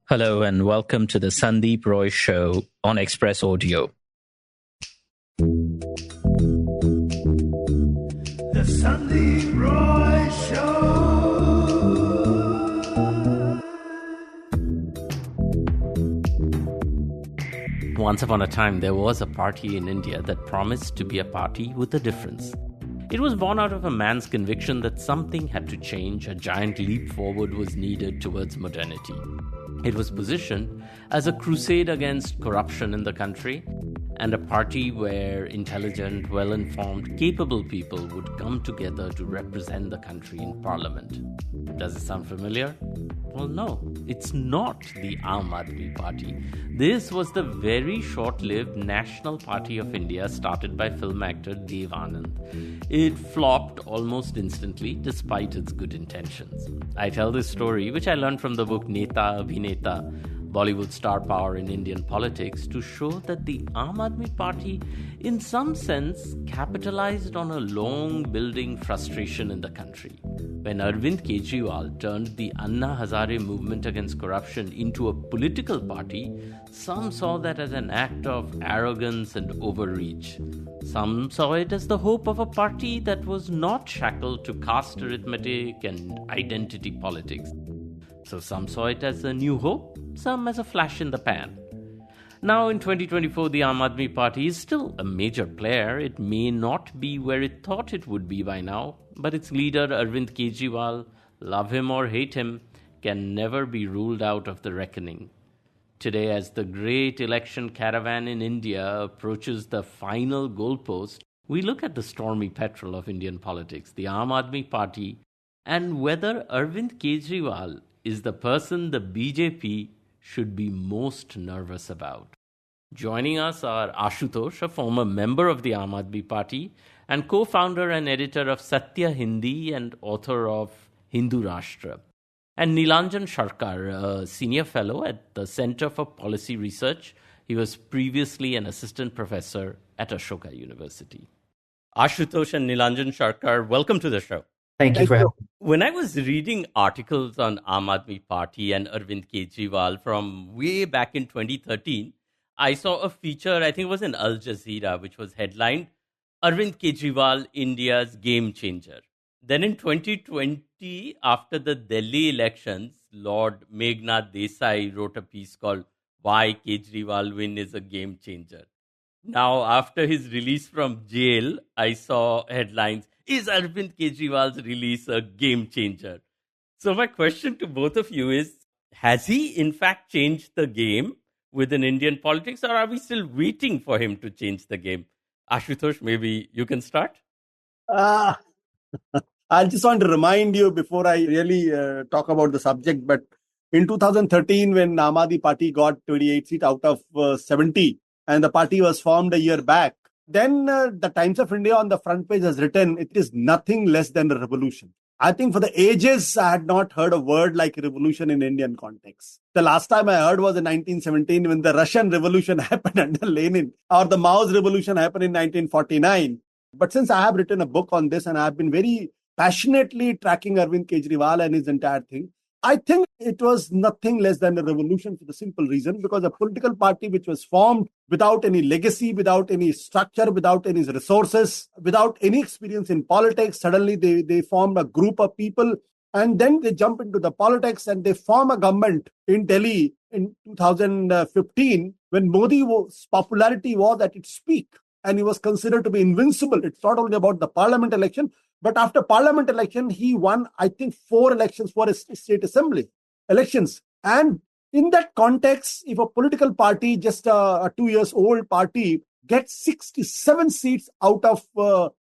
Hello and welcome to the Sandip Roy Show on Express Audio. The Sandip Roy Show. Once upon a time, there was a party in India that promised to be a party with a difference. It was born out of a man's conviction that something had to change, a giant leap forward was needed towards modernity. It was positioned as a crusade against corruption in the country and a party where intelligent, well-informed, capable people would come together to represent the country in parliament. Does it sound familiar? Well, no, it's not the Aam Aadmi Party. This was the very short-lived National Party of India started by film actor Dev Anand. It flopped almost instantly despite its good intentions. I tell this story, which I learned from the book Neta Abhineta, Bollywood Star Power in Indian Politics, to show that the Aam Aadmi Party, in some sense, capitalized on a long-building frustration in the country. When Arvind Kejriwal turned the Anna Hazare movement against corruption into a political party, some saw that as an act of arrogance and overreach. Some saw it as the hope of a party that was not shackled to caste arithmetic and identity politics. So some saw it as a new hope, some as a flash in the pan. Now in 2024, the Aam Aadmi Party is still a major player. It may not be where it thought it would be by now, but its leader Arvind Kejriwal, love him or hate him, can never be ruled out of the reckoning. Today, as the great election caravan in India approaches the final goalpost, we look at the stormy petrel of Indian politics, the Aam Aadmi Party, and whether Arvind Kejriwal is the person the BJP should be most nervous about. Joining us are Ashutosh, a former member of the Aam Aadmi Party and co-founder and editor of SatyaHindi and author of Hindu Rashtra, and Neelanjan Sircar, a senior fellow at the Center for Policy Research. He was previously an assistant professor at Ashoka University. Ashutosh and Neelanjan Sircar, welcome to the show. Thank you for having me. When I was reading articles on Aam Aadmi Party and Arvind Kejriwal from way back in 2013, I saw a feature, I think it was in Al Jazeera, which was headlined, Arvind Kejriwal, India's game changer. Then in 2020, after the Delhi elections, Lord Meghnad Desai wrote a piece called Why Kejriwal Win is a Game Changer. Now, after his release from jail, I saw headlines, is Arvind Kejriwal's release a game changer? So my question to both of you is, has he in fact changed the game within Indian politics, or are we still waiting for him to change the game? Ashutosh, maybe you can start? I just want to remind you before I really talk about the subject, but in 2013, when Aam Aadmi Party got 28 seats out of 70, and the party was formed a year back, then the Times of India on the front page has written, it is nothing less than a revolution. I think for the ages, I had not heard a word like revolution in Indian context. The last time I heard was in 1917 when the Russian Revolution happened under Lenin, or the Mao's Revolution happened in 1949. But since I have written a book on this and I have been very passionately tracking Arvind Kejriwal and his entire thing, I think it was nothing less than a revolution for the simple reason because a political party which was formed without any legacy, without any structure, without any resources, without any experience in politics, suddenly they formed a group of people and then they jump into the politics and they form a government in Delhi in 2015 when Modi's popularity was at its peak and he was considered to be invincible. It's not only about the parliament election, but after parliament election, he won, I think, 4 elections for his state assembly elections. And in that context, if a political party, just a 2 years old party, gets 67 seats out of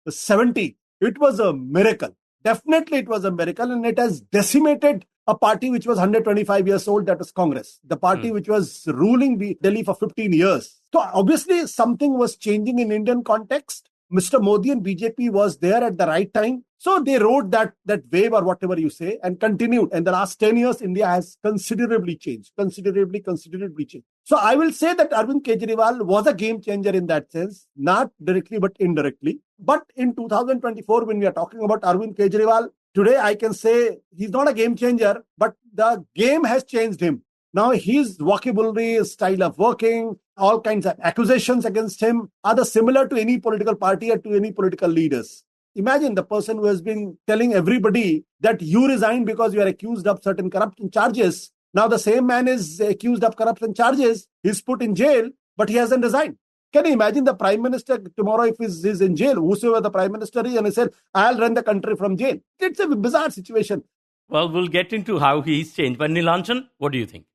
70, it was a miracle. Definitely it was a miracle, and it has decimated a party which was 125 years old, that was Congress, the party which was ruling Delhi for 15 years. So obviously something was changing in Indian context. Mr. Modi and BJP was there at the right time. So they rode that wave or whatever you say and continued. And the last 10 years, India has considerably changed. Considerably changed. So I will say that Arvind Kejriwal was a game changer in that sense, not directly but indirectly. But in 2024, when we are talking about Arvind Kejriwal, today I can say he's not a game changer, but the game has changed him. Now his vocabulary, his style of working, all kinds of accusations against him are the similar to any political party or to any political leaders. Imagine the person who has been telling everybody that you resign because you are accused of certain corruption charges. Now the same man is accused of corruption charges. He's put in jail, but he hasn't resigned. Can you imagine the prime minister tomorrow if he's in jail, whosoever the prime minister is, and he said, I'll run the country from jail? It's a bizarre situation. Well, we'll get into how he's changed. But Neelanjan, what do you think?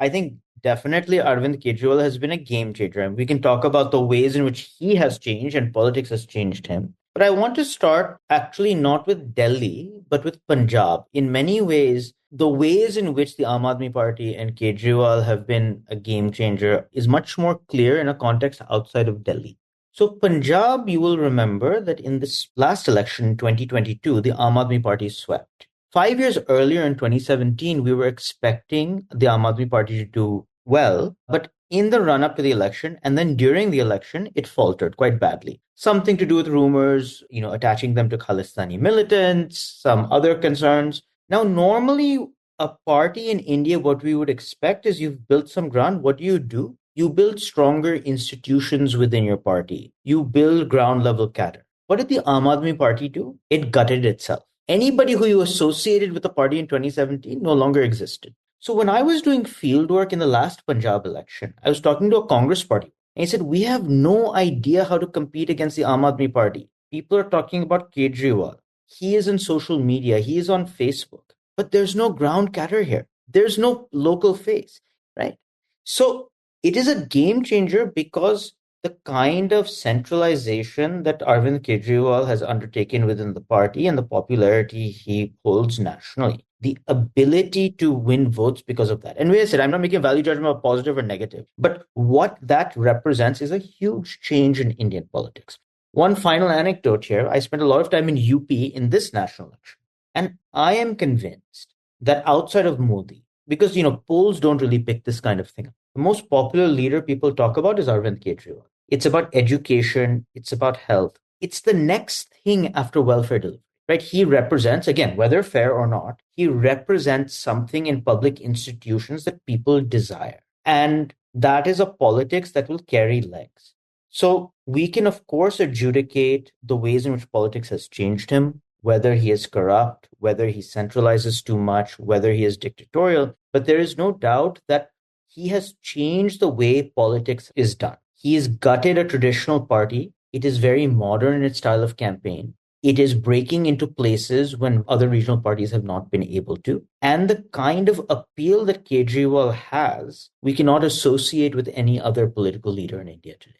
I think definitely Arvind Kejriwal has been a game changer. And we can talk about the ways in which he has changed and politics has changed him. But I want to start actually not with Delhi, but with Punjab. In many ways, the ways in which the Aam Aadmi Party and Kejriwal have been a game changer is much more clear in a context outside of Delhi. So Punjab, you will remember that in this last election in 2022, the Aam Aadmi Party swept. 5 years earlier in 2017, we were expecting the Aam Aadmi Party to do well, but in the run-up to the election and then during the election, it faltered quite badly. Something to do with rumors, attaching them to Khalistani militants, some other concerns. Now, normally, a party in India, what we would expect is you've built some ground. What do? You build stronger institutions within your party. You build ground-level cadre. What did the Aam Aadmi Party do? It gutted itself. Anybody who you associated with the party in 2017 no longer existed. So when I was doing field work in the last Punjab election, I was talking to a Congress party. And he said, we have no idea how to compete against the Aam Aadmi Party. People are talking about Kejriwal. He is in social media. He is on Facebook. But there's no ground cadre here. There's no local face, right? So it is a game changer because the kind of centralization that Arvind Kejriwal has undertaken within the party and the popularity he holds nationally, the ability to win votes because of that. And as I said, I'm not making a value judgment of positive or negative, but what that represents is a huge change in Indian politics. One final anecdote here. I spent a lot of time in UP in this national election, and I am convinced that outside of Modi, because, polls don't really pick this kind of thing up. The most popular leader people talk about is Arvind Kejriwal. It's about education. It's about health. It's the next thing after welfare delivery, right? He represents, again, whether fair or not, he represents something in public institutions that people desire. And that is a politics that will carry legs. So we can, of course, adjudicate the ways in which politics has changed him, whether he is corrupt, whether he centralizes too much, whether he is dictatorial. But there is no doubt that he has changed the way politics is done. He has gutted a traditional party. It is very modern in its style of campaign. It is breaking into places when other regional parties have not been able to. And the kind of appeal that Kejriwal has, we cannot associate with any other political leader in India today.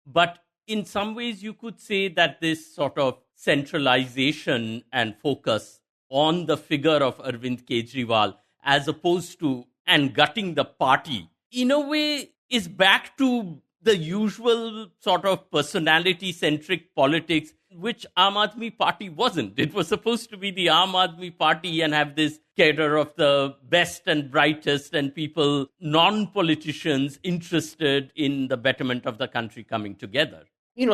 But in some ways, you could say that this sort of centralization and focus on the figure of Arvind Kejriwal, as opposed to and gutting the party, in a way is back to the usual sort of personality-centric politics, which Aam Aadmi Party wasn't. It was supposed to be the Aam Aadmi Party and have this cadre of the best and brightest and people, non-politicians interested in the betterment of the country coming together.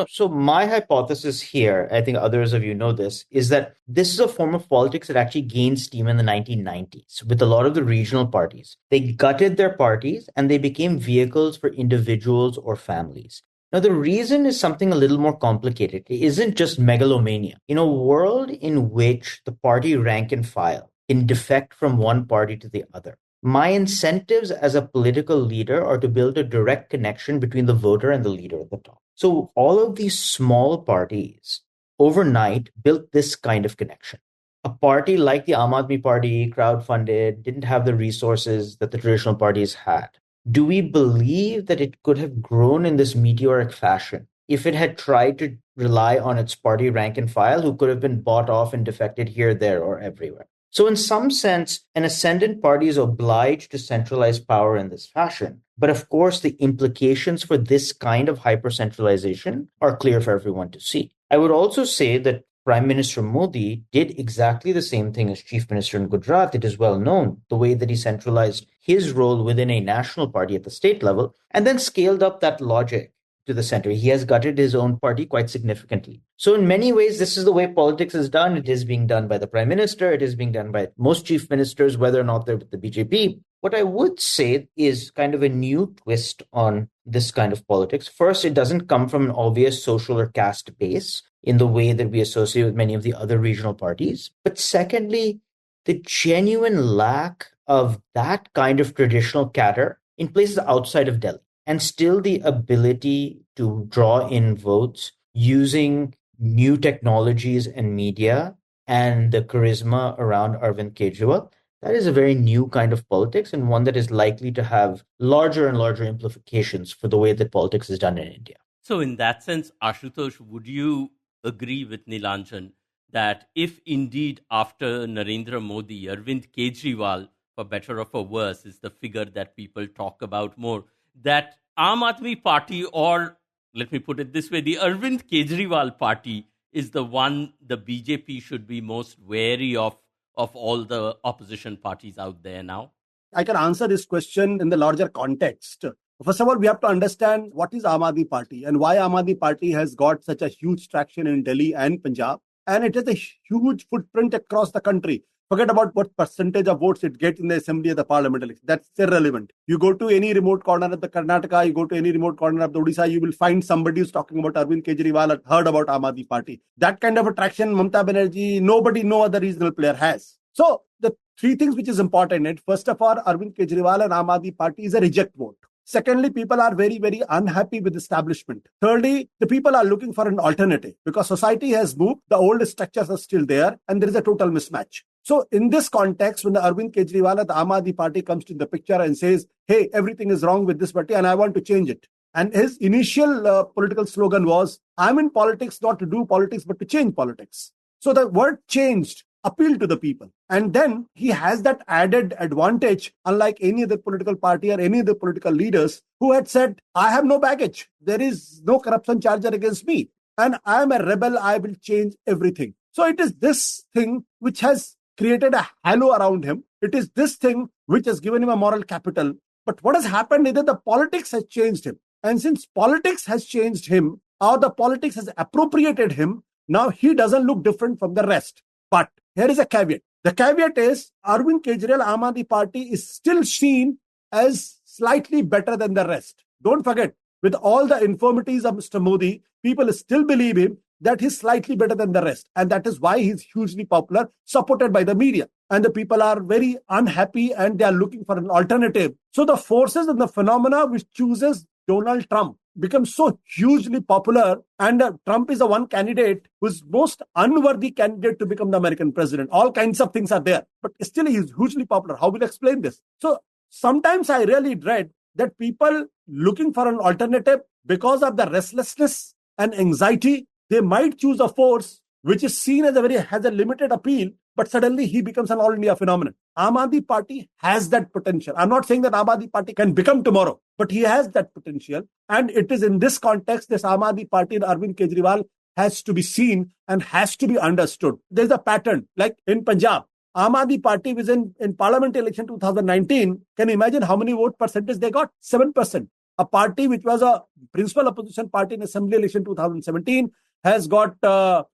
So my hypothesis here, I think others of you know this, is that this is a form of politics that actually gained steam in the 1990s with a lot of the regional parties. They gutted their parties and they became vehicles for individuals or families. Now, the reason is something a little more complicated. It isn't just megalomania. In a world in which the party rank and file can defect from one party to the other, my incentives as a political leader are to build a direct connection between the voter and the leader at the top. So all of these small parties overnight built this kind of connection. A party like the Aam Aadmi Party, crowdfunded, didn't have the resources that the traditional parties had. Do we believe that it could have grown in this meteoric fashion if it had tried to rely on its party rank and file, who could have been bought off and defected here, there, or everywhere? So in some sense, an ascendant party is obliged to centralize power in this fashion. But of course, the implications for this kind of hyper-centralization are clear for everyone to see. I would also say that Prime Minister Modi did exactly the same thing as Chief Minister in Gujarat. It is well known, the way that he centralized his role within a national party at the state level and then scaled up that logic to the center. He has gutted his own party quite significantly. So in many ways, this is the way politics is done. It is being done by the prime minister. It is being done by most chief ministers, whether or not they're with the BJP. What I would say is kind of a new twist on this kind of politics. First, it doesn't come from an obvious social or caste base in the way that we associate with many of the other regional parties. But secondly, the genuine lack of that kind of traditional cadre in places outside of Delhi, and still the ability to draw in votes using new technologies and media and the charisma around Arvind Kejriwal. That is a very new kind of politics, and one that is likely to have larger and larger implications for the way that politics is done in India. So, in that sense, Ashutosh, would you agree with Neelanjan that if indeed after Narendra Modi, Arvind Kejriwal, for better or for worse, is the figure that people talk about more, that Aam Aadmi Party, or let me put it this way, the Arvind Kejriwal party is the one the BJP should be most wary of all the opposition parties out there now? I can answer this question in the larger context. First of all, we have to understand what is Aam Aadmi Party and why Aam Aadmi Party has got such a huge traction in Delhi and Punjab. And it has a huge footprint across the country. Forget about what percentage of votes it gets in the assembly of the parliament election. That's irrelevant. You go to any remote corner of the Karnataka, you go to any remote corner of the Odisha, you will find somebody who's talking about Arvind Kejriwal or heard about Aam Aadmi Party. That kind of attraction, Mamata Banerjee, no other regional player has. So the three things which is important. First of all, Arvind Kejriwal and Aam Aadmi Party is a reject vote. Secondly, people are very, very unhappy with establishment. Thirdly, the people are looking for an alternative because society has moved, the old structures are still there, and there is a total mismatch. So in this context, when the Arvind Kejriwal of the Aam Aadmi Party comes to the picture and says, hey, everything is wrong with this party and I want to change it. And his initial political slogan was, I'm in politics not to do politics, but to change politics. So the word changed appeal to the people. And then he has that added advantage, unlike any other political party or any other political leaders who had said, I have no baggage. There is no corruption charge against me. And I am a rebel. I will change everything. So it is this thing which has created a halo around him. It is this thing which has given him a moral capital. But what has happened is that the politics has changed him. And since politics has changed him, or the politics has appropriated him, now he doesn't look different from the rest. But here is a caveat. The caveat is Arvind Kejriwal, Aam Aadmi Party is still seen as slightly better than the rest. Don't forget, with all the infirmities of Mr. Modi, people still believe him that he's slightly better than the rest. And that is why he's hugely popular, supported by the media. And the people are very unhappy and they are looking for an alternative. So the forces and the phenomena which chooses Donald Trump becomes so hugely popular, and Trump is the one candidate who's most unworthy candidate to become the American president. All kinds of things are there, but still he is hugely popular. How will I explain this? So sometimes I really dread that people looking for an alternative, because of the restlessness and anxiety, they might choose a force which is seen as has a limited appeal, but suddenly he becomes an all India phenomenon. Aam Aadmi Party has that potential. I'm not saying that Aam Aadmi Party can become tomorrow, but he has that potential. And it is in this context, this Aam Aadmi Party and Arvind Kejriwal has to be seen and has to be understood. There's a pattern, like in Punjab. Aam Aadmi Party was in Parliament election 2019. Can you imagine how many vote percentage they got? 7%. A party which was a principal opposition party in Assembly election 2017 has got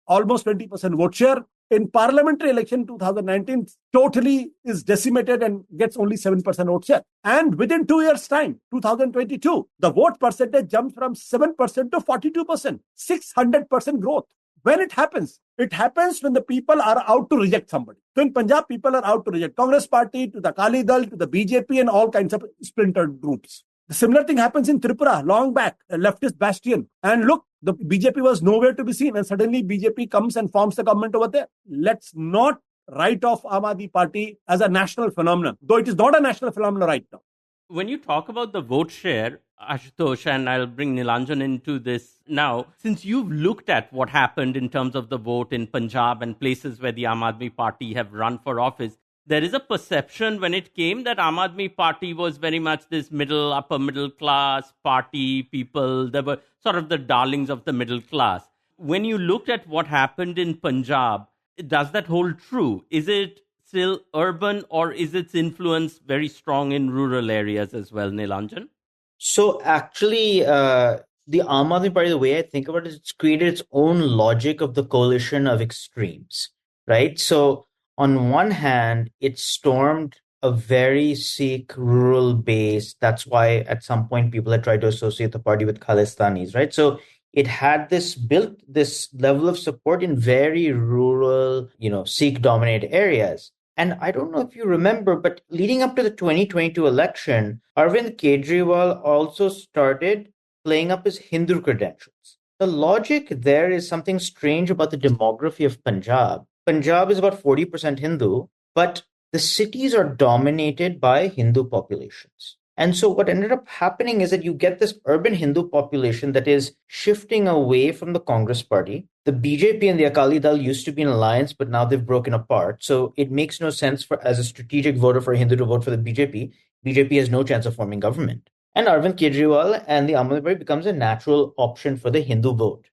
almost 20% vote share. In parliamentary election 2019, totally is decimated and gets only 7% vote share. And within 2 years' time, 2022, the vote percentage jumps from 7% to 42%, 600% growth. When it happens when the people are out to reject somebody. So in Punjab, people are out to reject Congress party, to the Akali Dal, to the BJP and all kinds of splintered groups. The similar thing happens in Tripura, long back, a leftist bastion. And look, the BJP was nowhere to be seen, and suddenly BJP comes and forms the government over there. Let's not write off Aam Aadmi Party as a national phenomenon, though it is not a national phenomenon right now. When you talk about the vote share, Ashutosh, and I'll bring Neelanjan into this now, since you've looked at what happened in terms of the vote in Punjab and places where the Aam Aadmi Party have run for office, there is a perception when it came that Aam Aadmi Party was very much this upper middle class party people. They were sort of the darlings of the middle class. When you looked at what happened in Punjab, does that hold true? Is it still urban, or is its influence very strong in rural areas as well, Neelanjan? So actually, the Aam Aadmi Party, the way I think about it, it's created its own logic of the coalition of extremes, right? So on one hand, it stormed a very Sikh rural base. That's why at some point people had tried to associate the party with Khalistanis, right? So it had built this level of support in very rural, Sikh dominated areas. And I don't know if you remember, but leading up to the 2022 election, Arvind Kejriwal also started playing up his Hindu credentials. The logic there is something strange about the demography of Punjab. Punjab is about 40% Hindu, but the cities are dominated by Hindu populations. And so what ended up happening is that you get this urban Hindu population that is shifting away from the Congress party. The BJP and the Akali Dal used to be in alliance, but now they've broken apart. So it makes no sense as a strategic voter for a Hindu to vote for the BJP. BJP has no chance of forming government. And Arvind Kejriwal and the Aam Aadmi Party becomes a natural option for the Hindu vote,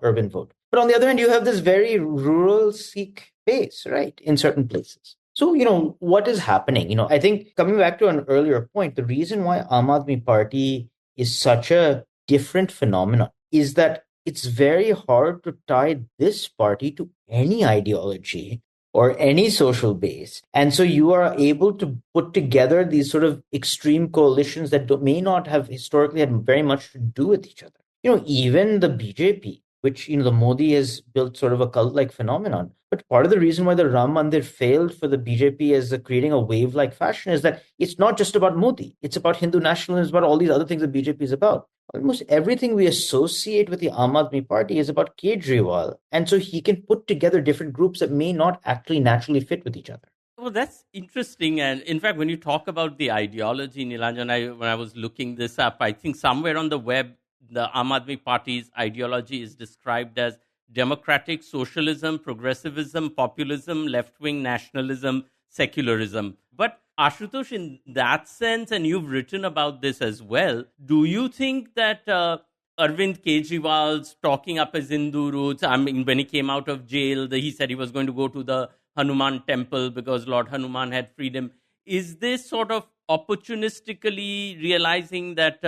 urban vote. But on the other hand, you have this very rural Sikh base, right, in certain places. So, what is happening? I think coming back to an earlier point, the reason why Aam Aadmi Party is such a different phenomenon is that it's very hard to tie this party to any ideology or any social base. And so you are able to put together these sort of extreme coalitions that may not have historically had very much to do with each other. Even the BJP, which, the Modi has built sort of a cult-like phenomenon. But part of the reason why the Ram Mandir failed for the BJP as creating a wave-like fashion is that it's not just about Modi. It's about Hindu nationalism, it's about all these other things that BJP is about. Almost everything we associate with the Aam Aadmi Party is about Kejriwal. And so he can put together different groups that may not actually naturally fit with each other. Well, that's interesting. And in fact, when you talk about the ideology, Neelanjan, when I was looking this up, I think somewhere on the web, the Aam Aadmi Party's ideology is described as democratic socialism, progressivism, populism, left-wing nationalism, secularism. But Ashutosh, in that sense, and you've written about this as well, do you think that Arvind Kejriwal's talking up his Hindu roots, I mean, when he came out of jail, he said he was going to go to the Hanuman temple because Lord Hanuman had freed him. Is this sort of opportunistically realizing that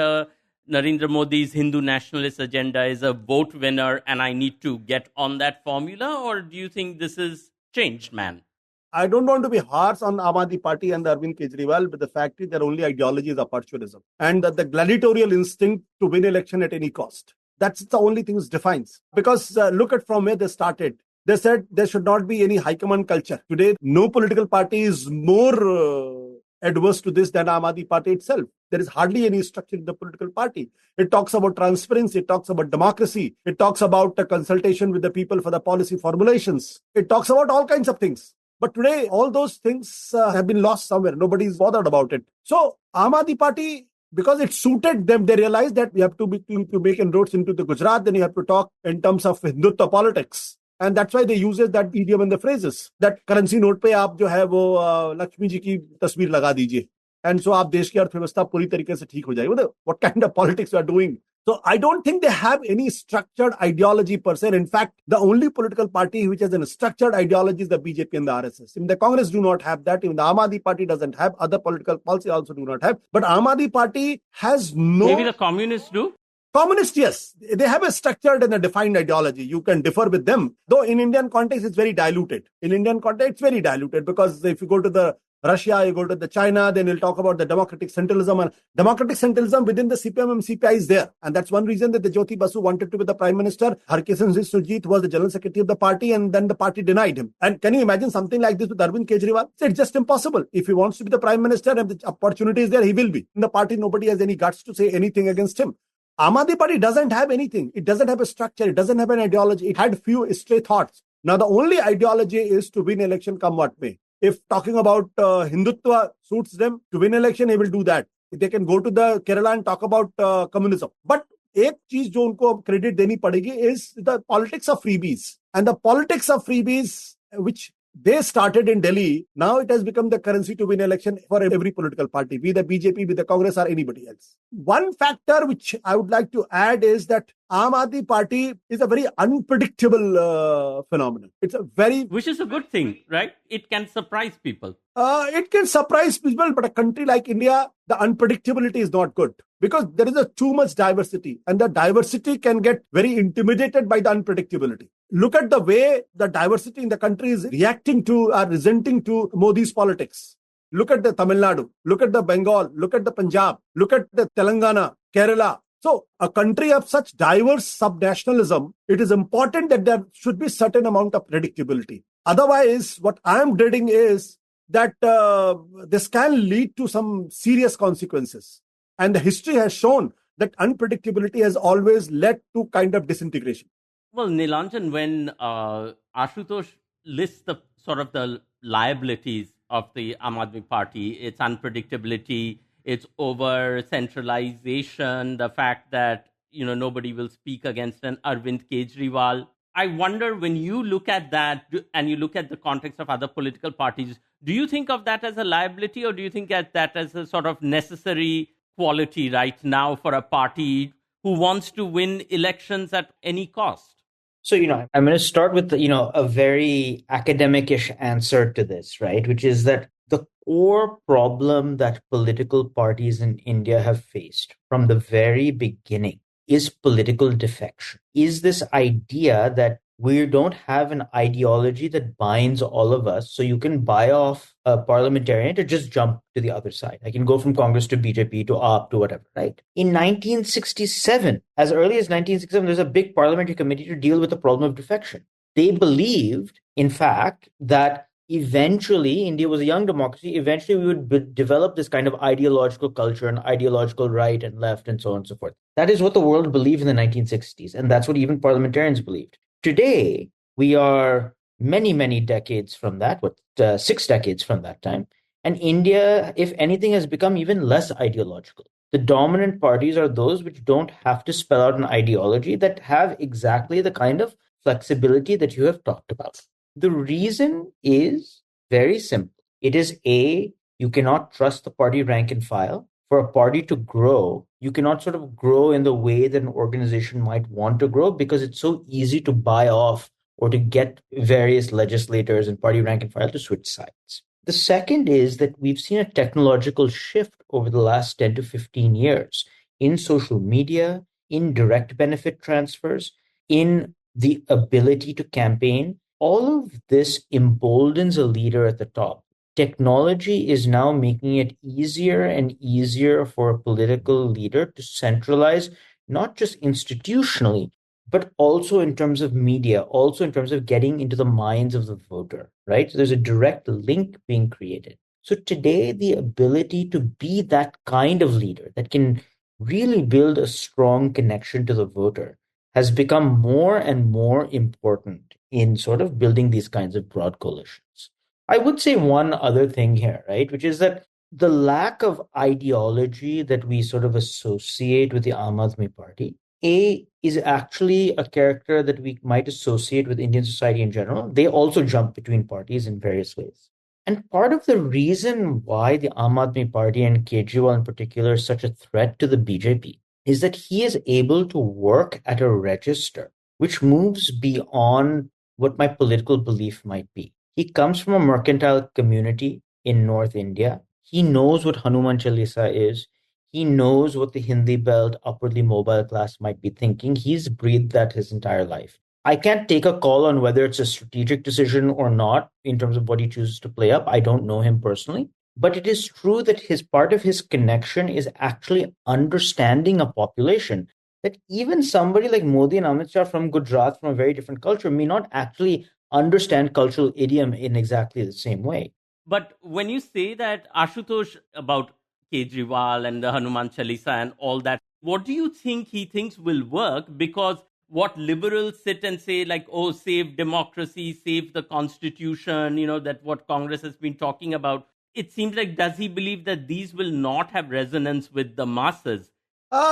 Narendra Modi's Hindu nationalist agenda is a vote winner and I need to get on that formula? Or do you think this is changed, man? I don't want to be harsh on Aam Aadmi Party and the Arvind Kejriwal, but the fact is their only ideology is opportunism. And the gladiatorial instinct to win election at any cost. That's the only thing which defines. Because look at from where they started. They said there should not be any high command culture. Today, no political party is more adverse to this than Aam Aadmi Party itself. There is hardly any structure in the political party. It talks about transparency. It talks about democracy. It talks about a consultation with the people for the policy formulations. It talks about all kinds of things. But today, all those things have been lost somewhere. Nobody is bothered about it. So, Aam Aadmi Party, because it suited them, they realized that we have to make inroads into the Gujarat, then you have to talk in terms of Hindutva politics. And that's why they use that idiom and the phrases. That currency note पे आप जो है वो लक्ष्मी जी की तस्वीर लगा दीजिए. And so आप देश की अर्थव्यवस्था पूरी तरीके से ठीक हो जाएगी. What kind of politics you are doing? So I don't think they have any structured ideology per se. In fact, the only political party which has a structured ideology is the BJP and the RSS. Even the Congress do not have that. Even the Aam Aadmi Party doesn't have. Other political policy also do not have. But Aam Aadmi Party has no... Maybe the communists do? Communists, yes. They have a structured and a defined ideology. You can differ with them. Though in Indian context, it's very diluted. In Indian context, it's very diluted because if you go to the Russia, you go to the China, then you'll talk about the democratic centralism. And democratic centralism within the CPM and CPI is there. And that's one reason that the Jyoti Basu wanted to be the prime minister. Harkisan Singh Surjeet was the general secretary of the party and then the party denied him. And can you imagine something like this with Arvind Kejriwal? It's just impossible. If he wants to be the prime minister and the opportunity is there, he will be. In the party, nobody has any guts to say anything against him. Aam Aadmi Party doesn't have anything. It doesn't have a structure. It doesn't have an ideology. It had few stray thoughts. Now, the only ideology is to win election come what may. If talking about Hindutva suits them, to win election, he will do that. They can go to the Kerala and talk about communism. But एक चीज जो उनको credit देनी पड़ेगी is the politics of freebies. And the politics of freebies, which they started in Delhi, now it has become the currency to win election for every political party, be the BJP, be the Congress or anybody else. One factor which I would like to add is that Aam Aadmi Party is a very unpredictable phenomenon. It's a very... Which is a good thing, right? It can surprise people. It can surprise people, but a country like India, the unpredictability is not good because there is too much diversity and the diversity can get very intimidated by the unpredictability. Look at the way the diversity in the country is reacting to or resenting to Modi's politics. Look at the Tamil Nadu, look at the Bengal, look at the Punjab, look at the Telangana, Kerala. So a country of such diverse subnationalism, it is important that there should be certain amount of predictability. Otherwise, what I am dreading is that this can lead to some serious consequences. And the history has shown that unpredictability has always led to kind of disintegration. Well, Neelanjan, when Ashutosh lists the sort of the liabilities of the Aam Aadmi Party, its unpredictability, its over centralization, the fact that nobody will speak against an Arvind Kejriwal. I wonder, when you look at that and you look at the context of other political parties, do you think of that as a liability, or do you think of that as a sort of necessary quality right now for a party who wants to win elections at any cost? So, I'm going to start with, a very academic-ish answer to this, right? Which is that the core problem that political parties in India have faced from the very beginning is political defection. Is this idea that we don't have an ideology that binds all of us, so you can buy off a parliamentarian to just jump to the other side. I can go from Congress to BJP to AAP to whatever, right? In 1967, as early as 1967, there's a big parliamentary committee to deal with the problem of defection. They believed, in fact, that eventually, India was a young democracy, eventually we would develop this kind of ideological culture and ideological right and left and so on and so forth. That is what the world believed in the 1960s, and that's what even parliamentarians believed. Today, we are many, many decades from that, 6 decades from that time. And India, if anything, has become even less ideological. The dominant parties are those which don't have to spell out an ideology, that have exactly the kind of flexibility that you have talked about. The reason is very simple. It is you cannot trust the party rank and file. For a party to grow, you cannot sort of grow in the way that an organization might want to grow, because it's so easy to buy off or to get various legislators and party rank and file to switch sides. The second is that we've seen a technological shift over the last 10 to 15 years in social media, in direct benefit transfers, in the ability to campaign. All of this emboldens a leader at the top. Technology is now making it easier and easier for a political leader to centralize, not just institutionally, but also in terms of media, also in terms of getting into the minds of the voter, right? So there's a direct link being created. So today, the ability to be that kind of leader that can really build a strong connection to the voter has become more and more important in sort of building these kinds of broad coalitions. I would say one other thing here, right, which is that the lack of ideology that we sort of associate with the Aam Aadmi Party, is actually a character that we might associate with Indian society in general. They also jump between parties in various ways. And part of the reason why the Aam Aadmi Party and Kejriwal in particular is such a threat to the BJP is that he is able to work at a register which moves beyond what my political belief might be. He comes from a mercantile community in North India. He knows what Hanuman Chalisa is. He knows what the Hindi belt, upwardly mobile class might be thinking. He's breathed that his entire life. I can't take a call on whether it's a strategic decision or not in terms of what he chooses to play up. I don't know him personally. But it is true that part of his connection is actually understanding a population that even somebody like Modi and Amit Shah from Gujarat, from a very different culture, may not actually understand cultural idiom in exactly the same way. But when you say that, Ashutosh, about Kejriwal and the Hanuman Chalisa and all that, what do you think he thinks will work? Because what liberals sit and say, like, oh, save democracy, save the constitution, that what Congress has been talking about, it seems like, does he believe that these will not have resonance with the masses?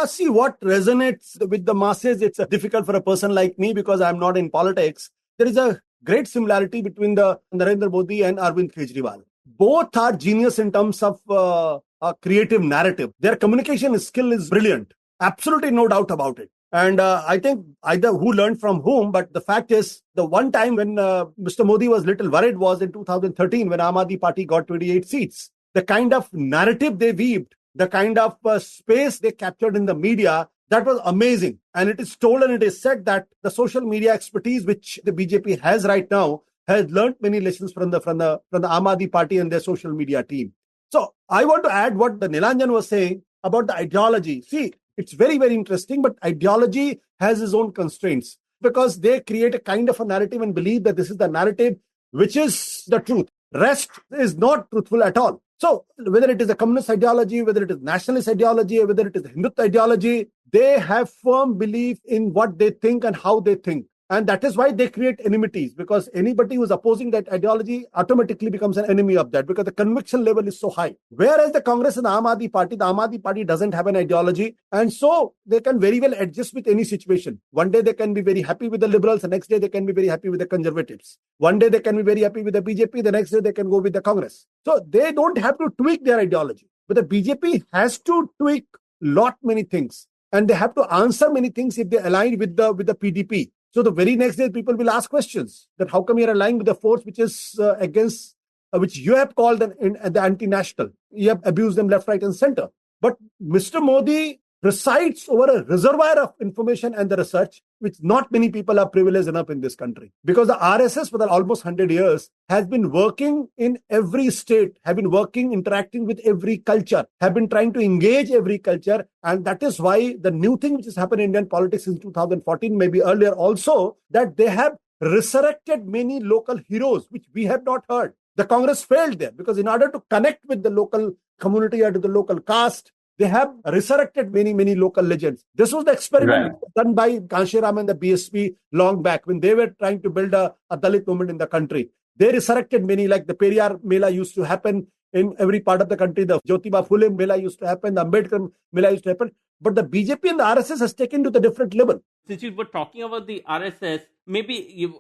See, what resonates with the masses, it's difficult for a person like me because I'm not in politics. There is a great similarity between the Narendra Modi and Arvind Kejriwal. Both are genius in terms of a creative narrative. Their communication skill is brilliant. Absolutely no doubt about it. And I think either who learned from whom, but the fact is, the one time when Mr. Modi was little worried was in 2013 when Aam Aadmi Party got 28 seats. The kind of narrative they weaved, the kind of space they captured in the media, that was amazing. And it is told and it is said that the social media expertise which the BJP has right now has learned many lessons from the Aam Aadmi Party and their social media team. So I want to add what the Neelanjan was saying about the ideology. See, it's very, very interesting, but ideology has its own constraints because they create a kind of a narrative and believe that this is the narrative which is the truth. Rest is not truthful at all. So whether it is a communist ideology, whether it is nationalist ideology, or whether it is Hindu ideology, they have firm belief in what they think and how they think. And that is why they create enmities, because anybody who is opposing that ideology automatically becomes an enemy of that because the conviction level is so high. Whereas the Congress and the Aam Aadmi Party doesn't have an ideology. And so they can very well adjust with any situation. One day they can be very happy with the liberals. The next day they can be very happy with the conservatives. One day they can be very happy with the BJP. The next day they can go with the Congress. So they don't have to tweak their ideology. But the BJP has to tweak many things. And they have to answer many things if they align with the PDP. So the very next day, people will ask questions that how come you're aligning with the force which is against, which you have called the anti-national. You have abused them left, right and center. But Mr. Modi presides over a reservoir of information and the research, which not many people are privileged enough in this country. Because the RSS for the almost 100 years has been working in every state, have been working, interacting with every culture, have been trying to engage every culture. And that is why the new thing which has happened in Indian politics in 2014, maybe earlier also, that they have resurrected many local heroes, which we have not heard. The Congress failed there because in order to connect with the local community or to the local caste, they have resurrected many, many local legends. This was the experiment done by Kanshiram and the BSP long back when they were trying to build a Dalit movement in the country. They resurrected many, like the Periyar Mela used to happen in every part of the country. The Jyotiba Phule Mela used to happen. The Ambedkar Mela used to happen. But the BJP and the RSS has taken to the different level. Since you were talking about the RSS, maybe,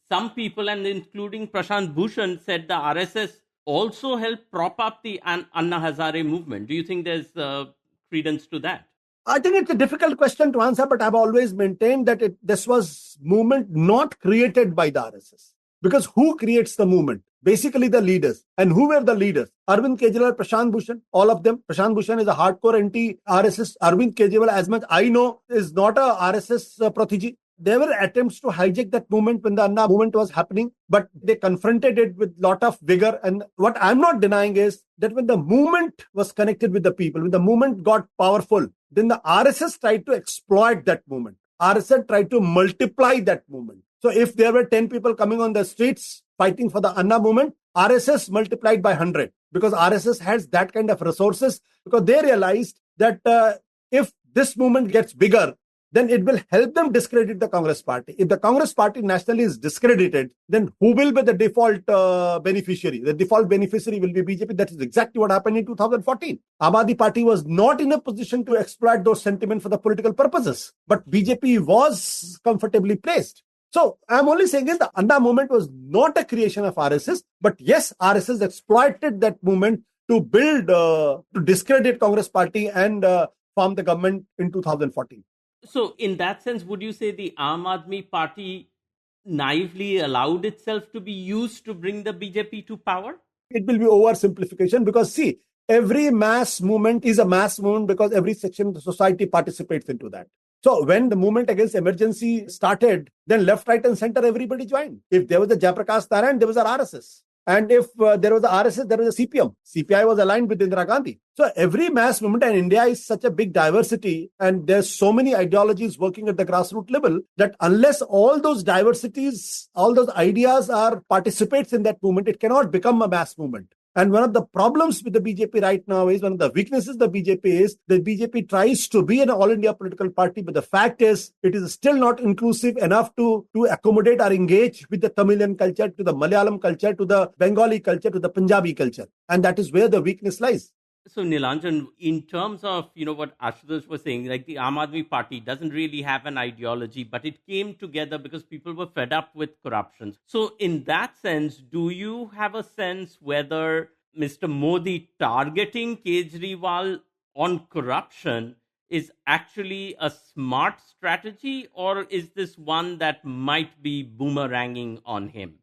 some people, and including Prashant Bhushan, said the RSS also helped prop up the Anna Hazare movement. Do you think there's credence to that? I think it's a difficult question to answer, but I've always maintained that this was movement not created by the RSS. Because who creates the movement? Basically the leaders. And who were the leaders? Arvind Kejriwal, Prashant Bhushan, all of them. Prashant Bhushan is a hardcore anti-RSS. Arvind Kejriwal, as much I know, is not a RSS protege. There were attempts to hijack that movement when the Anna movement was happening, but they confronted it with a lot of vigor. And what I'm not denying is that when the movement was connected with the people, when the movement got powerful, then the RSS tried to exploit that movement. RSS tried to multiply that movement. So if there were 10 people coming on the streets fighting for the Anna movement, RSS multiplied by 100 because RSS has that kind of resources because they realized that if this movement gets bigger, then it will help them discredit the Congress party. If the Congress party nationally is discredited, then who will be the default beneficiary? The default beneficiary will be BJP. That is exactly what happened in 2014. Aam Aadmi Party was not in a position to exploit those sentiments for the political purposes, but BJP was comfortably placed. So I'm only saying is the Anna movement was not a creation of RSS, but yes, RSS exploited that movement to build, to discredit Congress party and form the government in 2014. So in that sense, would you say the Aam Aadmi Party naively allowed itself to be used to bring the BJP to power? It will be oversimplification because see, every mass movement is a mass movement because every section of the society participates into that. So when the movement against emergency started, then left, right and center, everybody joined. If there was a Jayaprakash Narayan, there was an RSS. And if there was a RSS, there was a CPM. CPI was aligned with Indira Gandhi. So every mass movement, and India is such a big diversity, and there's so many ideologies working at the grassroots level that unless all those diversities, all those ideas are participates in that movement, it cannot become a mass movement. And one of the problems with the BJP right now is, one of the weaknesses of the BJP is that BJP tries to be an all-India political party, but the fact is it is still not inclusive enough to accommodate or engage with the Tamilian culture, to the Malayalam culture, to the Bengali culture, to the Punjabi culture. And that is where the weakness lies. So Neelanjan, in terms of, what Ashutosh was saying, like the Aam Aadmi Party doesn't really have an ideology, but it came together because people were fed up with corruption. So in that sense, do you have a sense whether Mr. Modi targeting Kejriwal on corruption is actually a smart strategy, or is this one that might be boomeranging on him?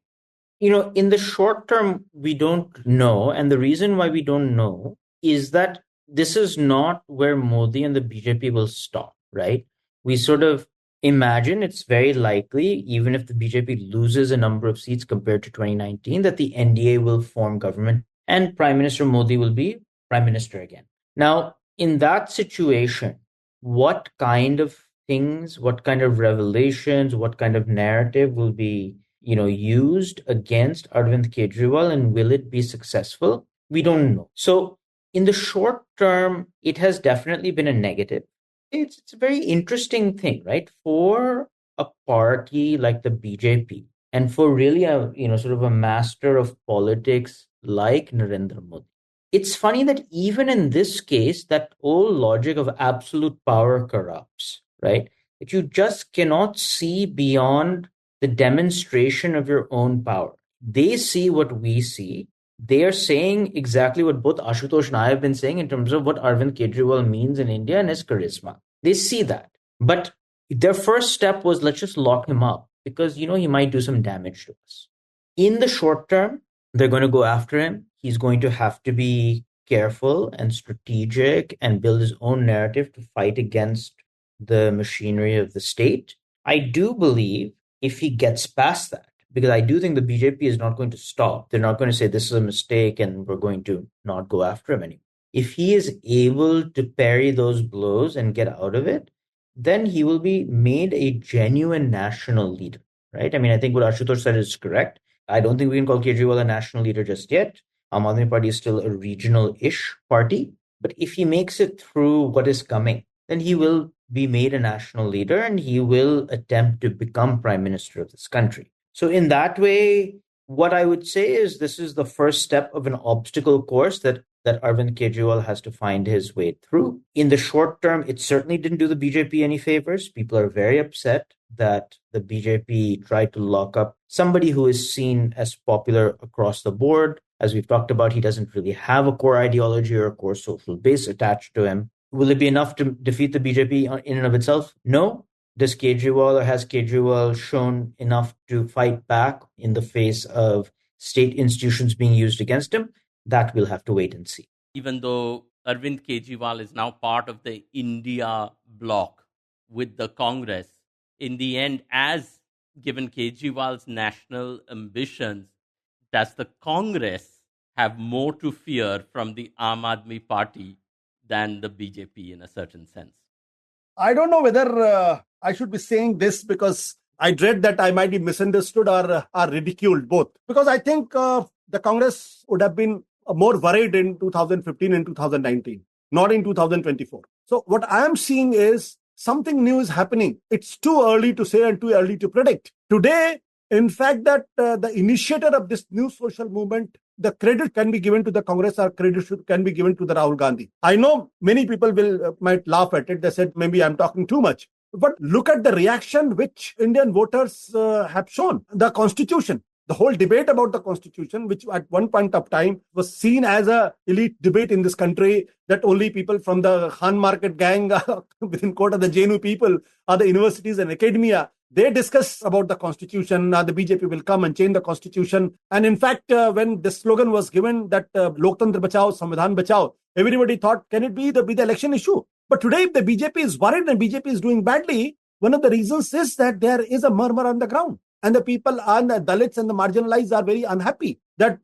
In the short term, we don't know. And the reason why we don't know is that this is not where Modi and the BJP will stop, right? We sort of imagine it's very likely, even if the BJP loses a number of seats compared to 2019, that the NDA will form government and Prime Minister Modi will be Prime Minister again. Now, in that situation, what kind of things, what kind of revelations, what kind of narrative will be, used against Arvind Kejriwal, and will it be successful? We don't know. So in the short term, it has definitely been a negative. It's a very interesting thing, right? For a party like the BJP, and for really a sort of a master of politics like Narendra Modi, it's funny that even in this case, that old logic of absolute power corrupts, right? That you just cannot see beyond the demonstration of your own power. They see what we see. They are saying exactly what both Ashutosh and I have been saying in terms of what Arvind Kejriwal means in India and his charisma. They see that. But their first step was, let's just lock him up because, he might do some damage to us. In the short term, they're going to go after him. He's going to have to be careful and strategic and build his own narrative to fight against the machinery of the state. I do believe if he gets past that, because I do think the BJP is not going to stop. They're not going to say this is a mistake and we're going to not go after him anymore. If he is able to parry those blows and get out of it, then he will be made a genuine national leader, right? I mean, I think what Ashutosh said is correct. I don't think we can call Kejriwal a national leader just yet. Aam Aadmi Party is still a regional-ish party. But if he makes it through what is coming, then he will be made a national leader and he will attempt to become prime minister of this country. So in that way, what I would say is this is the first step of an obstacle course that Arvind Kejriwal has to find his way through. In the short term, it certainly didn't do the BJP any favors. People are very upset that the BJP tried to lock up somebody who is seen as popular across the board. As we've talked about, he doesn't really have a core ideology or a core social base attached to him. Will it be enough to defeat the BJP in and of itself? No. Does Kejriwal or has Kejriwal shown enough to fight back in the face of state institutions being used against him? That we'll have to wait and see. Even though Arvind Kejriwal is now part of the India bloc with the Congress, in the end, as given Kejriwal's national ambitions, does the Congress have more to fear from the Aam Aadmi Party than the BJP in a certain sense? I don't know whether I should be saying this because I dread that I might be misunderstood or ridiculed both. Because I think the Congress would have been more worried in 2015 and 2019, not in 2024. So what I am seeing is something new is happening. It's too early to say and too early to predict. Today, in fact, that the initiator of this new social movement, the credit can be given to the Congress or credit can be given to the Rahul Gandhi. I know many people might laugh at it. They said, maybe I'm talking too much. But look at the reaction which Indian voters have shown. The Constitution, the whole debate about the Constitution, which at one point of time was seen as a elite debate in this country, that only people from the Khan Market gang, within quote of the JNU people, or the universities and academia, they discuss about the Constitution. The BJP will come and change the Constitution. And in fact, when the slogan was given that Loktantra Bachao, Samvidhan Bachao, everybody thought, can it be the election issue? But today, if the BJP is worried and BJP is doing badly, one of the reasons is that there is a murmur on the ground. And the people and the Dalits and the marginalized are very unhappy that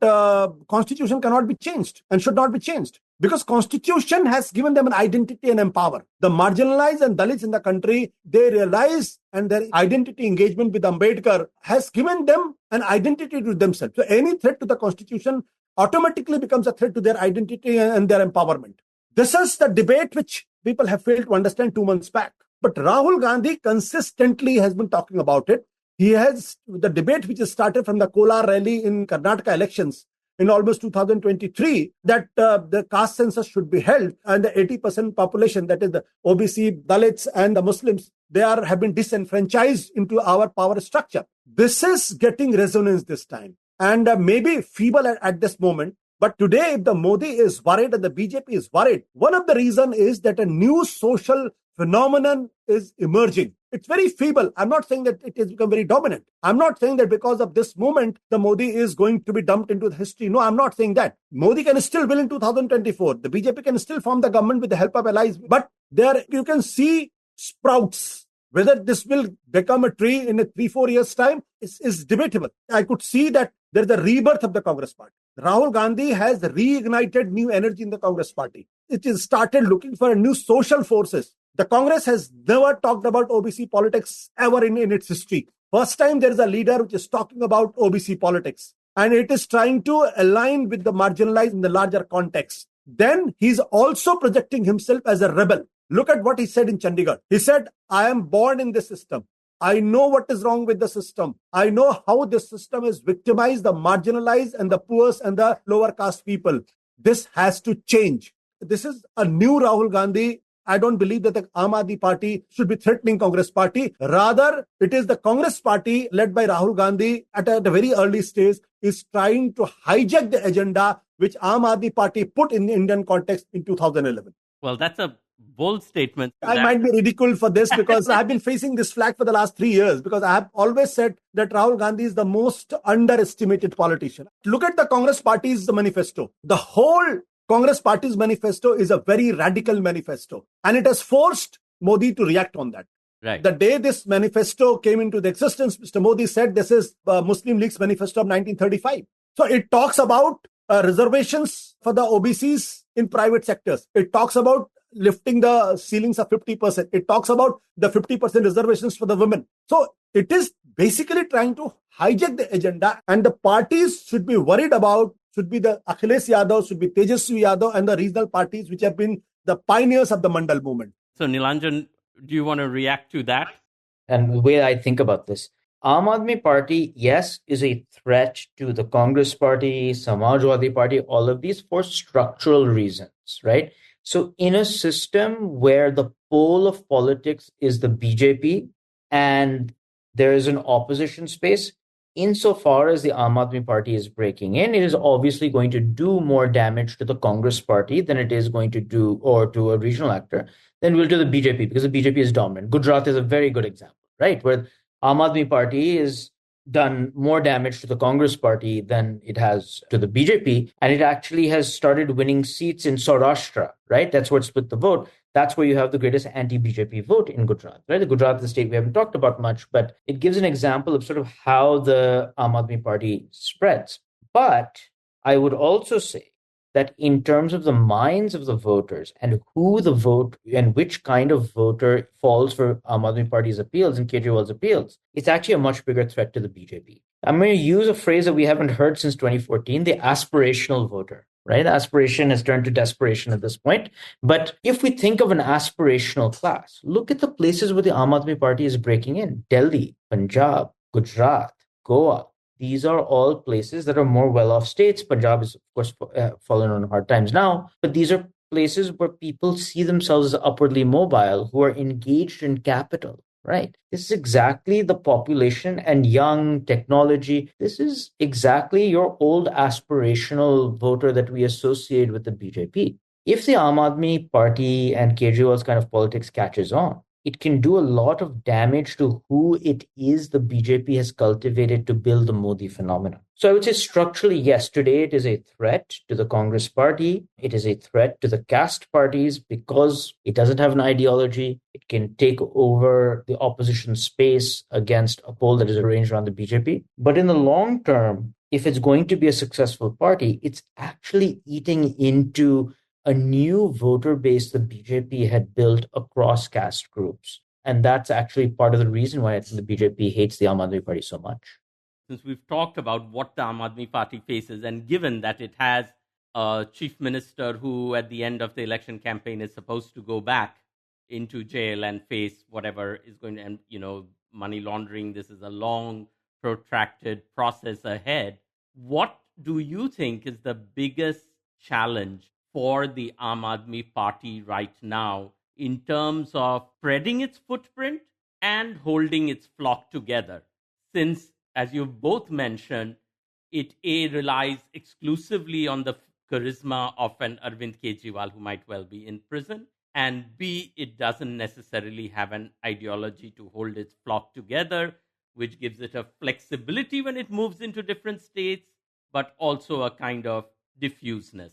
Constitution cannot be changed and should not be changed. Because Constitution has given them an identity and empower. The marginalized and Dalits in the country, they realize and their identity engagement with Ambedkar has given them an identity to themselves. So any threat to the Constitution automatically becomes a threat to their identity and their empowerment. This is the debate which people have failed to understand 2 months back. But Rahul Gandhi consistently has been talking about it. He has the debate which has started from the Kolar rally in Karnataka elections in almost 2023 that the caste census should be held and the 80% population, that is the OBC, Dalits and the Muslims, have been disenfranchised into our power structure. This is getting resonance this time and maybe feeble at this moment. But today, if the Modi is worried and the BJP is worried, one of the reasons is that a new social phenomenon is emerging. It's very feeble. I'm not saying that it has become very dominant. I'm not saying that because of this movement, the Modi is going to be dumped into the history. No, I'm not saying that. Modi can still win in 2024. The BJP can still form the government with the help of allies. But there you can see sprouts. Whether this will become a tree in 3-4 years' time is debatable. I could see that there's a rebirth of the Congress party. Rahul Gandhi has reignited new energy in the Congress party. It is started looking for a new social forces. The Congress has never talked about OBC politics ever in its history. First time there is a leader which is talking about OBC politics. And it is trying to align with the marginalized in the larger context. Then he's also projecting himself as a rebel. Look at what he said in Chandigarh. He said, I am born in this system. I know what is wrong with the system. I know how this system has victimized the marginalized and the poor and the lower caste people. This has to change. This is a new Rahul Gandhi. I don't believe that the Aam Aadmi Party should be threatening Congress Party. Rather, it is the Congress Party led by Rahul Gandhi at a very early stage is trying to hijack the agenda which Aam Aadmi Party put in the Indian context in 2011. Well, that's a bold statement. I might be ridiculed for this because I've been facing this flag for the last 3 years because I have always said that Rahul Gandhi is the most underestimated politician. Look at the Congress Party's manifesto. The whole Congress Party's manifesto is a very radical manifesto and it has forced Modi to react on that. Right. The day this manifesto came into the existence, Mr. Modi said this is Muslim League's manifesto of 1935. So it talks about reservations for the OBCs in private sectors. It talks about lifting the ceilings of 50%. It talks about the 50% reservations for the women. So it is basically trying to hijack the agenda and the parties should be worried about, should be the Akhilesh Yadav, should be Tejaswi Yadav and the regional parties which have been the pioneers of the Mandal movement. So Neelanjan, do you want to react to that? And the way I think about this, Aam Aadmi Party, yes, is a threat to the Congress Party, Samajwadi Party, all of these for structural reasons, right? So in a system where the pole of politics is the BJP and there is an opposition space, insofar as the Aam Aadmi Party is breaking in, it is obviously going to do more damage to the Congress Party than it is going to do, or to a regional actor, than will to the BJP, because the BJP is dominant. Gujarat is a very good example, right? Where Aam Aadmi Party is done more damage to the Congress Party than it has to the BJP. And it actually has started winning seats in Saurashtra, right? That's what split the vote. That's where you have the greatest anti-BJP vote in Gujarat, right? The Gujarat is the state we haven't talked about much, but it gives an example of sort of how the Aam Aadmi Party spreads. But I would also say that in terms of the minds of the voters and who the vote and which kind of voter falls for Aam Aadmi Party's appeals and Kejriwal's appeals, it's actually a much bigger threat to the BJP. I'm going to use a phrase that we haven't heard since 2014, the aspirational voter, right? Aspiration has turned to desperation at this point. But if we think of an aspirational class, look at the places where the Aam Aadmi Party is breaking in: Delhi, Punjab, Gujarat, Goa. These are all places that are more well-off states. Punjab is, of course, fallen on hard times now, but these are places where people see themselves as upwardly mobile, who are engaged in capital, right? This is exactly the population and young technology. This is exactly your old aspirational voter that we associate with the BJP. If the Aam Aadmi Party and Kejriwal's kind of politics catches on, it can do a lot of damage to who it is the BJP has cultivated to build the Modi phenomenon. So I would say structurally, yes, today it is a threat to the Congress Party. It is a threat to the caste parties because it doesn't have an ideology. It can take over the opposition space against a poll that is arranged around the BJP. But in the long term, if it's going to be a successful party, it's actually eating into a new voter base the BJP had built across caste groups. And that's actually part of the reason why I think the BJP hates the Aam Aadmi Party so much. Since we've talked about what the Aam Aadmi Party faces, and given that it has a chief minister who at the end of the election campaign is supposed to go back into jail and face whatever is going to, and money laundering, this is a long, protracted process ahead. What do you think is the biggest challenge for the Aam Aadmi Party right now in terms of spreading its footprint and holding its flock together? Since, as you've both mentioned, it A, relies exclusively on the charisma of an Arvind Kejriwal who might well be in prison, and B, it doesn't necessarily have an ideology to hold its flock together, which gives it a flexibility when it moves into different states, but also a kind of diffuseness.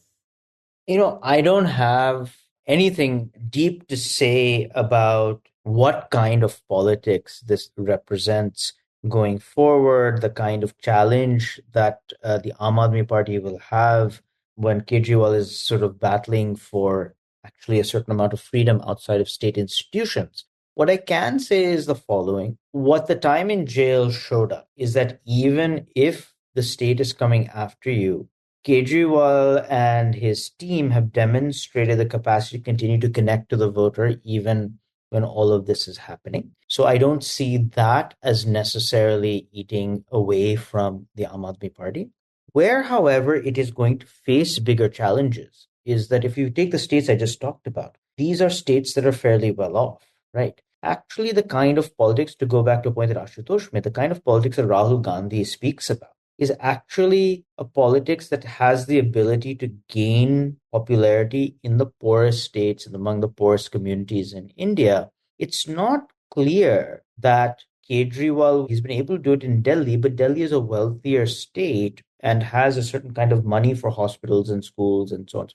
I don't have anything deep to say about what kind of politics this represents going forward, the kind of challenge that the Aam Aadmi Party will have when Kejriwal is sort of battling for actually a certain amount of freedom outside of state institutions. What I can say is the following. What the time in jail showed up is that even if the state is coming after you, Kejriwal and his team have demonstrated the capacity to continue to connect to the voter even when all of this is happening. So I don't see that as necessarily eating away from the Aam Aadmi Party. Where, however, it is going to face bigger challenges is that if you take the states I just talked about, these are states that are fairly well off, right? Actually, the kind of politics, to go back to a point that Ashutosh made, the kind of politics that Rahul Gandhi speaks about is actually a politics that has the ability to gain popularity in the poorest states and among the poorest communities in India. It's not clear that Kejriwal, he's been able to do it in Delhi, but Delhi is a wealthier state and has a certain kind of money for hospitals and schools and so on,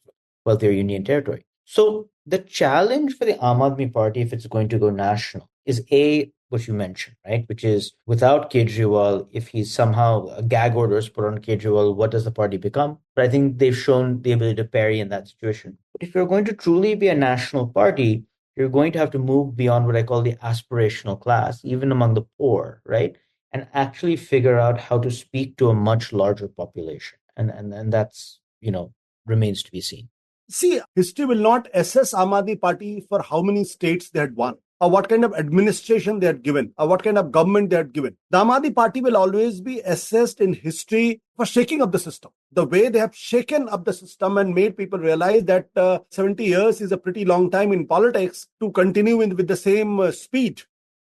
wealthier union territory. So the challenge for the Aam Aadmi Party, if it's going to go national, is what you mentioned, right? Which is without Kejriwal, if he's somehow a gag order is put on Kejriwal, what does the party become? But I think they've shown the ability to parry in that situation. But if you're going to truly be a national party, you're going to have to move beyond what I call the aspirational class, even among the poor, right? And actually figure out how to speak to a much larger population. And that's, remains to be seen. See, history will not assess Aam Aadmi Party for how many states they had won, or what kind of administration they had given, or what kind of government they had given. The Aam Aadmi Party will always be assessed in history for shaking up the system. The way they have shaken up the system and made people realize that 70 years is a pretty long time in politics to continue with the same speed.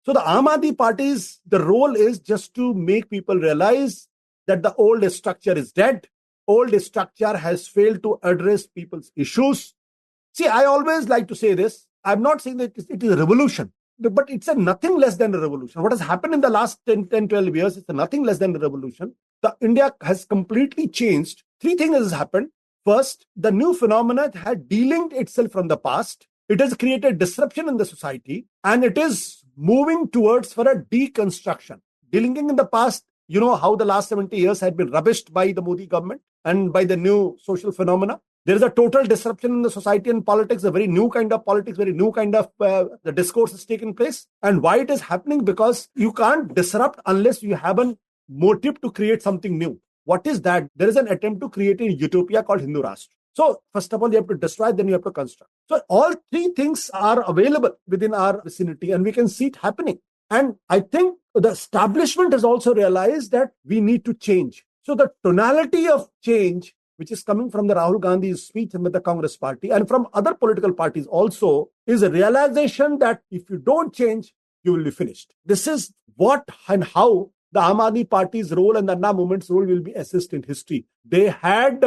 So the Aam Aadmi Party's, the role is just to make people realize that the old structure is dead. Old structure has failed to address people's issues. See, I always like to say this. I'm not saying that it is a revolution, but it's a nothing less than a revolution. What has happened in the last 10, 12 years is nothing less than a revolution. India has completely changed. Three things has happened. First, the new phenomena had delinked itself from the past. It has created disruption in the society, and it is moving towards for a deconstruction. Delinking in the past, you know how the last 70 years had been rubbished by the Modi government and by the new social phenomena. There is a total disruption in the society and politics, a very new kind of politics, very new kind of the discourse is taking place. And why it is happening? Because you can't disrupt unless you have a motive to create something new. What is that? There is an attempt to create a utopia called Hindu Rashtra. So first of all, you have to destroy, then you have to construct. So all three things are available within our vicinity and we can see it happening. And I think the establishment has also realized that we need to change. So the tonality of change, which is coming from the Rahul Gandhi's speech and with the Congress party and from other political parties also, is a realization that if you don't change, you will be finished. This is what and how the Aam Aadmi Party's role and the Anna movement's role will be assessed in history. They had,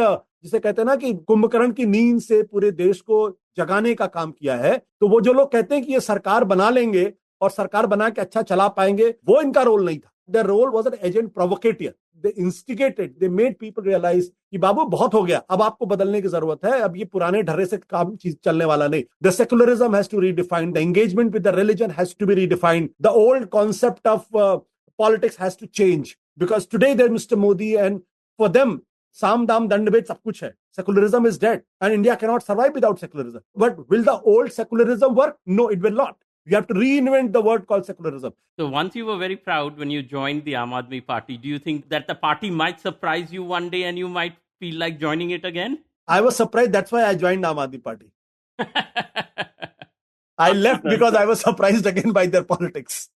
जिसे कहते हैं ना कि कुंभकर्ण की नींद से पूरे देश को जगाने का काम किया है, तो वो जो लोग कहते हैं कि ये सरकार बना लेंगे और सरकार बना के अच्छा चला पाएंगे, वो इनका रोल नहीं था. Their role was an agent provocateur. They instigated, they made people realize कि बाबू बहुत हो गया, अब आपको बदलने की जरूरत है, अब ये पुराने ढर्रे से काम चीज चलने वाला नहीं. The secularism has to redefine, the engagement with the religion has to be redefined, the old concept of politics has to change. Because today there's Mr. Modi and for them, Sam Dam Dandabet sab kuch hai. Secularism is dead and India cannot survive without secularism. But will the old secularism work? No, it will not. You have to reinvent the word called secularism. So once you were very proud when you joined the Aam Aadmi Party, do you think that the party might surprise you one day and you might feel like joining it again? I was surprised. That's why I joined Aam Aadmi Party. I left because I was surprised again by their politics.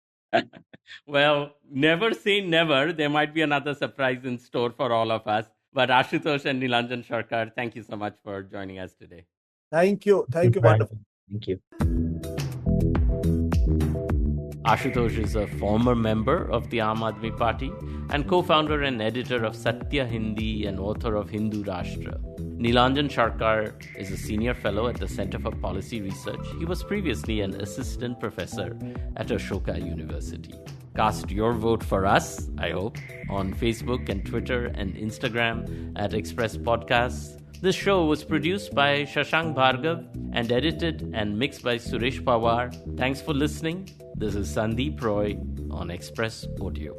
Well, never say never. There might be another surprise in store for all of us. But Ashutosh and Neelanjan Sircar, thank you so much for joining us today. Thank you. Thank you. Wonderful. Thank you. Ashutosh is a former member of the Aam Aadmi Party and co-founder and editor of SatyaHindi and author of Hindu Rashtra. Neelanjan Sircar is a senior fellow at the Center for Policy Research. He was previously an assistant professor at Ashoka University. Cast your vote for us, I hope, on Facebook and Twitter and Instagram at Express Podcasts. This show was produced by Shashank Bhargava and edited and mixed by Suresh Pawar. Thanks for listening. This is Sandip Roy on Express Audio.